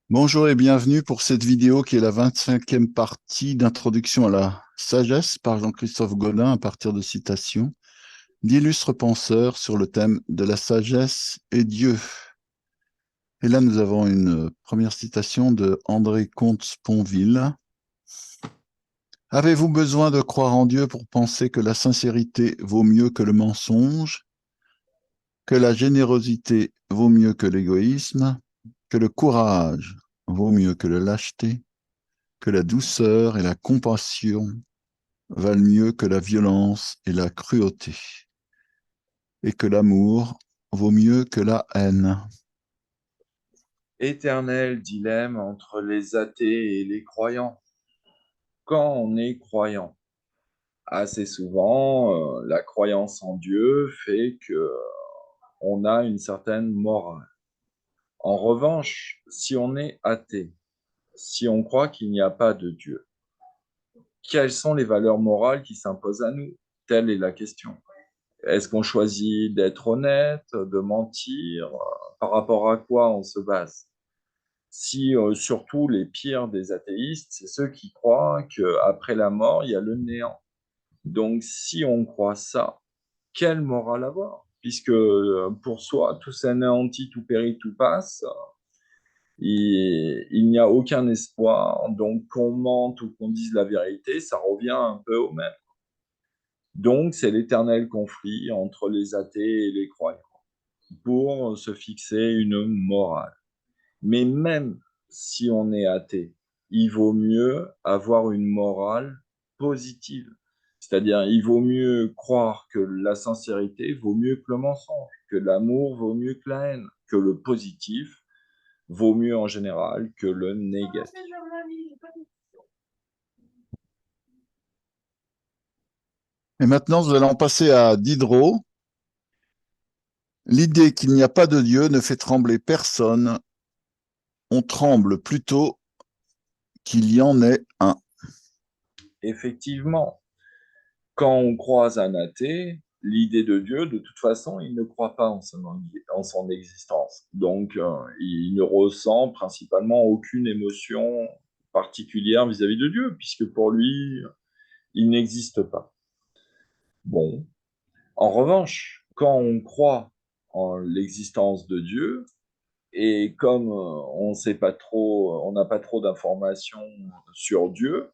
Bonjour et bienvenue pour cette vidéo qui est la 25e partie d'introduction à la sagesse par Jean-Christophe Godin à partir de citations d'illustres penseurs sur le thème de la sagesse et Dieu. Et là, nous avons une première citation de André Comte-Sponville. Avez-vous besoin de croire en Dieu pour penser que la sincérité vaut mieux que le mensonge, que la générosité vaut mieux que l'égoïsme, que le courage vaut mieux que la lâcheté, que la douceur et la compassion valent mieux que la violence et la cruauté, et que l'amour vaut mieux que la haine. Éternel dilemme entre les athées et les croyants. Quand on est croyant, assez souvent, la croyance en Dieu fait que on a une certaine morale. En revanche, si on est athée, si on croit qu'il n'y a pas de Dieu, quelles sont les valeurs morales qui s'imposent à nous? Telle est la question. Est-ce qu'on choisit d'être honnête, de mentir? Par rapport à quoi on se base? Si surtout les pires des athéistes, c'est ceux qui croient qu'après la mort, il y a le néant. Donc, si on croit ça, quelle morale avoir? Puisque pour soi, tout s'anéantit, tout périt, tout passe, il n'y a aucun espoir. Donc, qu'on mente ou qu'on dise la vérité, ça revient un peu au même. Donc, c'est l'éternel conflit entre les athées et les croyants pour se fixer une morale. Mais même si on est athée, il vaut mieux avoir une morale positive. C'est-à-dire, il vaut mieux croire que la sincérité vaut mieux que le mensonge, que l'amour vaut mieux que la haine, que le positif vaut mieux en général que le négatif. Et maintenant, nous allons passer à Diderot. L'idée qu'il n'y a pas de Dieu ne fait trembler personne. On tremble plutôt qu'il y en ait un. Effectivement, quand on croise un athée, l'idée de Dieu, de toute façon, il ne croit pas en son existence. Donc, il ne ressent principalement aucune émotion particulière vis-à-vis de Dieu, puisque pour lui, il n'existe pas. Bon. En revanche, quand on croit en l'existence de Dieu, et comme on sait pas trop, on n'a pas trop d'informations sur Dieu,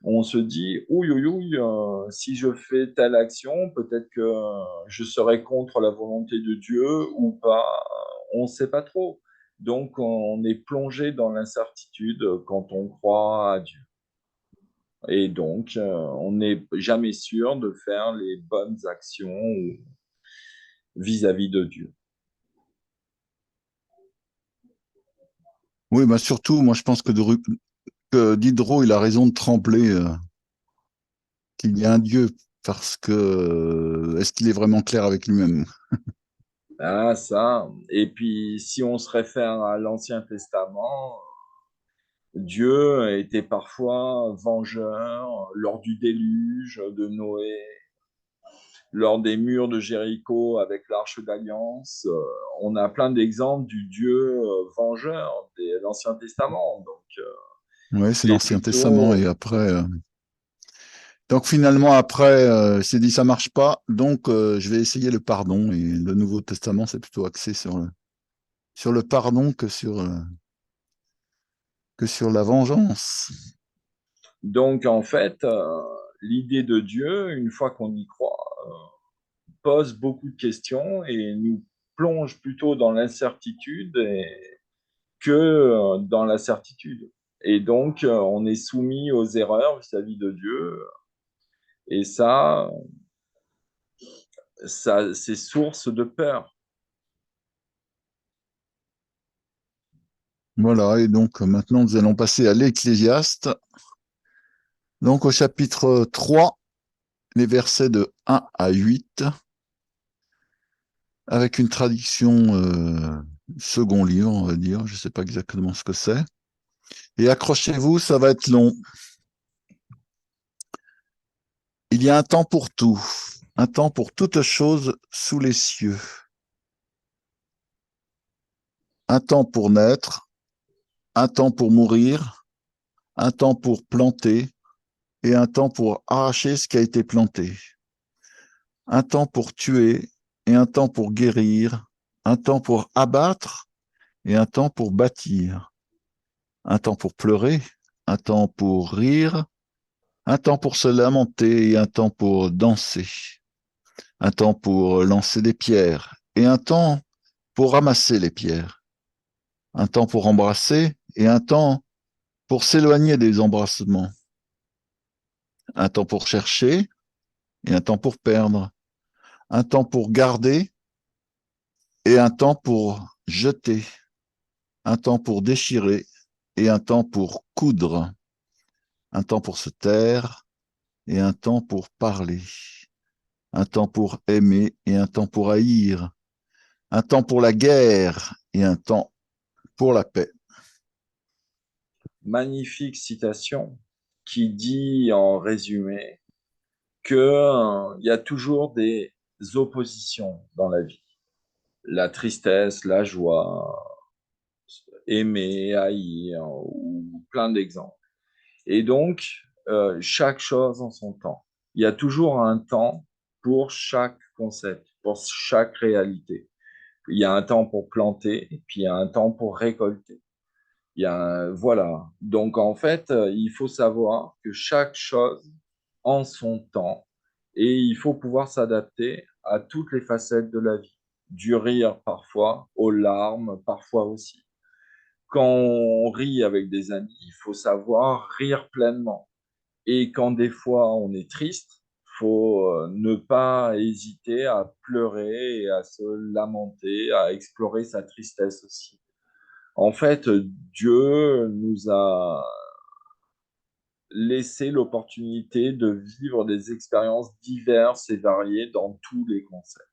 on se dit, ouïe, ouïe, ouïe, si je fais telle action, peut-être que je serai contre la volonté de Dieu ou pas. On ne sait pas trop. Donc, on est plongé dans l'incertitude quand on croit à Dieu. Et donc, on n'est jamais sûr de faire les bonnes actions vis-à-vis de Dieu. Oui, bah surtout, moi je pense que Diderot, il a raison de trembler qu'il y a un Dieu, parce que est-ce qu'il est vraiment clair avec lui-même? Ah, ça. Et puis, si on se réfère à l'Ancien Testament, Dieu était parfois vengeur lors du déluge de Noé, lors des murs de Jéricho avec l'Arche d'Alliance. On a plein d'exemples du Dieu vengeur de l'Ancien Testament. Donc, Oui, c'est c'est l'Ancien Testament, et plutôt... après. Donc finalement, après, il s'est dit ça marche pas, donc je vais essayer le pardon. Et le Nouveau Testament, c'est plutôt axé sur le pardon que sur la vengeance. Donc, en fait, l'idée de Dieu, une fois qu'on y croit, pose beaucoup de questions et nous plonge plutôt dans l'incertitude que dans la certitude. Et donc, on est soumis aux erreurs vis-à-vis de Dieu. Et ça c'est source de peur. Voilà, et donc maintenant nous allons passer à l'Ecclésiaste. Donc au chapitre 3, les versets de 1 à 8, avec une traduction second livre, on va dire, je ne sais pas exactement ce que c'est. Et accrochez-vous, ça va être long. Il y a un temps pour tout, un temps pour toute chose sous les cieux, un temps pour naître, un temps pour mourir, un temps pour planter et un temps pour arracher ce qui a été planté, un temps pour tuer et un temps pour guérir, un temps pour abattre et un temps pour bâtir, un temps pour pleurer, un temps pour rire, un temps pour se lamenter et un temps pour danser, un temps pour lancer des pierres et un temps pour ramasser les pierres, un temps pour embrasser et un temps pour s'éloigner des embrassements, un temps pour chercher et un temps pour perdre, un temps pour garder et un temps pour jeter, un temps pour déchirer et un temps pour coudre, un temps pour se taire et un temps pour parler, un temps pour aimer et un temps pour haïr, un temps pour la guerre et un temps pour la paix. Magnifique citation qui dit en résumé que, il y a toujours des oppositions dans la vie. La tristesse, la joie, aimer, haïr, ou plein d'exemples. Et donc, chaque chose en son temps. Il y a toujours un temps pour chaque concept, pour chaque réalité. Il y a un temps pour planter, et puis il y a un temps pour récolter. Voilà. Donc, en fait, il faut savoir que chaque chose en son temps, et il faut pouvoir s'adapter à toutes les facettes de la vie. Du rire parfois, aux larmes parfois aussi. Quand on rit avec des amis, il faut savoir rire pleinement. Et quand des fois on est triste, faut ne pas hésiter à pleurer et à se lamenter, à explorer sa tristesse aussi. En fait, Dieu nous a laissé l'opportunité de vivre des expériences diverses et variées dans tous les concepts.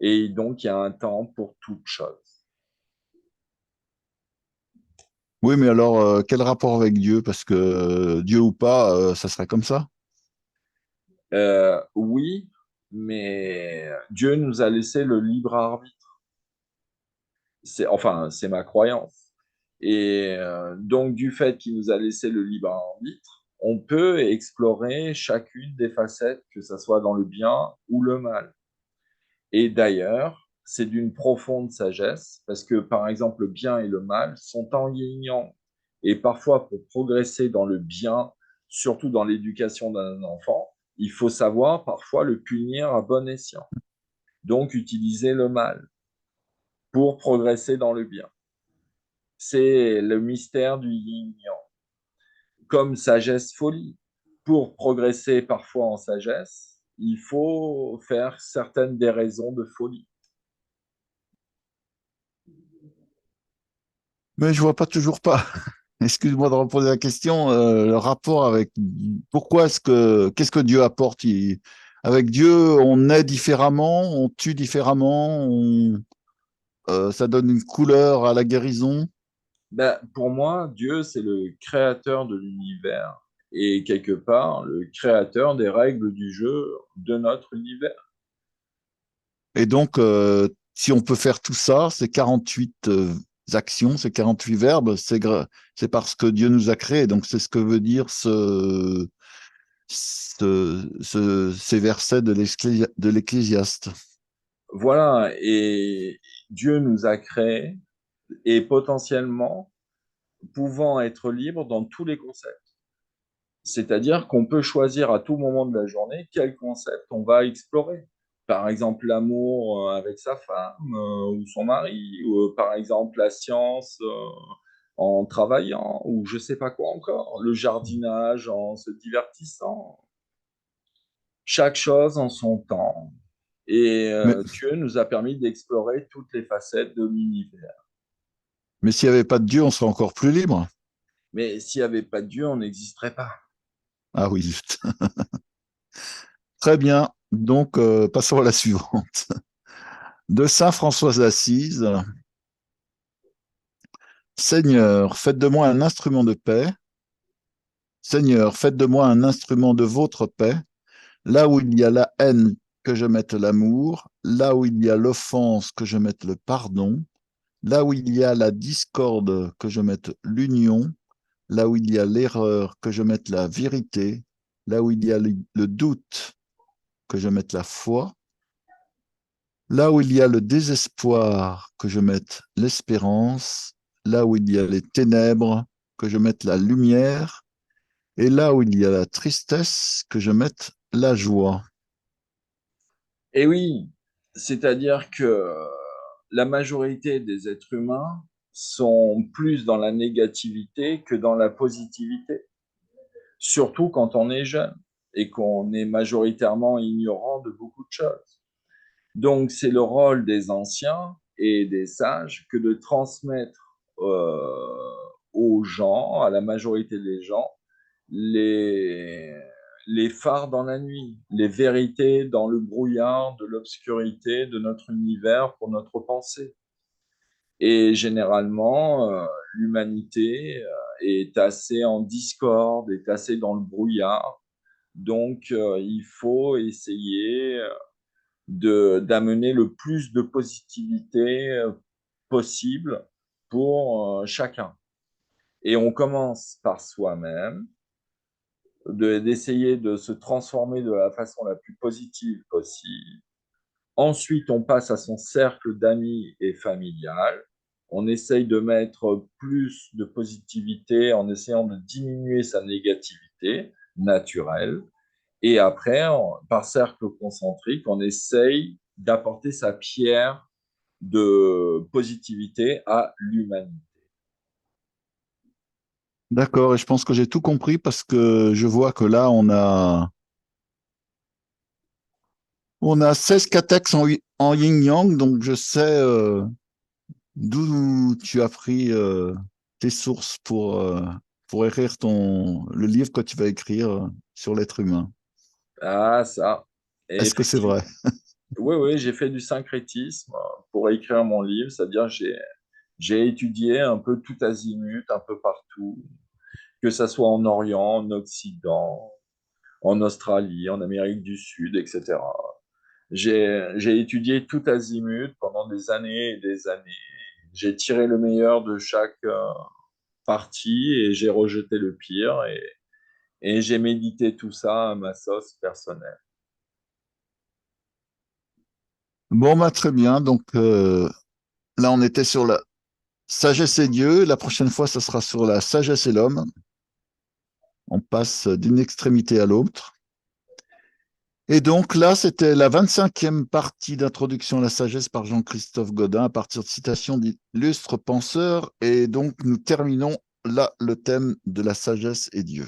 Et donc, il y a un temps pour toute chose. Oui, mais alors, quel rapport avec Dieu? Parce que Dieu ou pas, ça serait comme ça. Oui, mais Dieu nous a laissé le libre arbitre. C'est ma croyance. Et donc, du fait qu'il nous a laissé le libre arbitre, on peut explorer chacune des facettes, que ce soit dans le bien ou le mal. Et d'ailleurs, c'est d'une profonde sagesse, parce que, par exemple, le bien et le mal sont en yin yang. Et parfois, pour progresser dans le bien, surtout dans l'éducation d'un enfant, il faut savoir parfois le punir à bon escient. Donc, utiliser le mal pour progresser dans le bien. C'est le mystère du yin-yang. Comme sagesse-folie. Pour progresser parfois en sagesse, il faut faire certaines déraisons de folie. Mais je vois pas toujours pas. Excuse-moi de reposer la question. Le rapport avec pourquoi qu'est-ce que Dieu apporte? Avec Dieu, on est différemment, on tue différemment, ça donne une couleur à la guérison. Ben, pour moi, Dieu, c'est le créateur de l'univers et quelque part le créateur des règles du jeu de notre univers. Et donc, si on peut faire tout ça, ces 48 actions, ces 48 verbes, c'est parce que Dieu nous a créés. Donc, c'est ce que veut dire ces versets de l'Ecclésiaste. Voilà, et Dieu nous a créés et potentiellement pouvant être libres dans tous les concepts. C'est-à-dire qu'on peut choisir à tout moment de la journée quel concept on va explorer. Par exemple, l'amour avec sa femme ou son mari, ou par exemple la science en travaillant, ou je sais pas quoi encore, le jardinage en se divertissant. Chaque chose en son temps. Et Mais, Dieu nous a permis d'explorer toutes les facettes de l'univers. mais s'il n'y avait pas de Dieu, on serait encore plus libre. Mais s'il n'y avait pas de Dieu, on n'existerait pas. Ah oui, zut. Très bien. Donc, passons à la suivante. De Saint François d'Assise. Seigneur, faites de moi un instrument de paix. Seigneur, faites de moi un instrument de votre paix. Là où il y a la haine, que je mette l'amour. Là où il y a l'offense, que je mette le pardon. Là où il y a la discorde, que je mette l'union. Là où il y a l'erreur, que je mette la vérité. Là où il y a le doute, que je mette la foi. Là où il y a le désespoir, que je mette l'espérance. Là où il y a les ténèbres, que je mette la lumière. Et là où il y a la tristesse, que je mette la joie. Et oui, c'est-à-dire que la majorité des êtres humains sont plus dans la négativité que dans la positivité, surtout quand on est jeune et qu'on est majoritairement ignorant de beaucoup de choses. Donc, c'est le rôle des anciens et des sages que de transmettre aux gens, à la majorité des gens, les, les phares dans la nuit, les vérités dans le brouillard de l'obscurité de notre univers pour notre pensée. Et généralement, l'humanité est assez en discorde, est assez dans le brouillard. Donc, il faut essayer d'amener le plus de positivité possible pour chacun. Et on commence par soi-même, d'essayer de se transformer de la façon la plus positive possible. Ensuite, on passe à son cercle d'amis et familial. On essaye de mettre plus de positivité en essayant de diminuer sa négativité naturelle. Et après, par cercle concentrique, on essaye d'apporter sa pierre de positivité à l'humanité. D'accord, et je pense que j'ai tout compris parce que je vois que là, on a 16 cathexes en yin-yang, donc je sais d'où tu as pris tes sources pour écrire le livre que tu vas écrire sur l'être humain. Ah, ça. Et Est-ce que c'est effectivement, vrai? oui, oui, j'ai fait du syncrétisme pour écrire mon livre, c'est-à-dire j'ai étudié un peu tout azimut, un peu partout, que ça soit en Orient, en Occident, en Australie, en Amérique du Sud, etc. J'ai étudié tout azimut pendant des années et des années. J'ai tiré le meilleur de chaque partie et j'ai rejeté le pire et j'ai médité tout ça à ma sauce personnelle. Bon, bah, très bien. Donc là, on était sur la sagesse et Dieu. La prochaine fois, ça sera sur la sagesse et l'homme. On passe d'une extrémité à l'autre. Et donc là, c'était la 25e partie d'introduction à la sagesse par Jean-Christophe Godin à partir de citations d'illustres penseurs. Et donc, nous terminons là le thème de la sagesse et Dieu.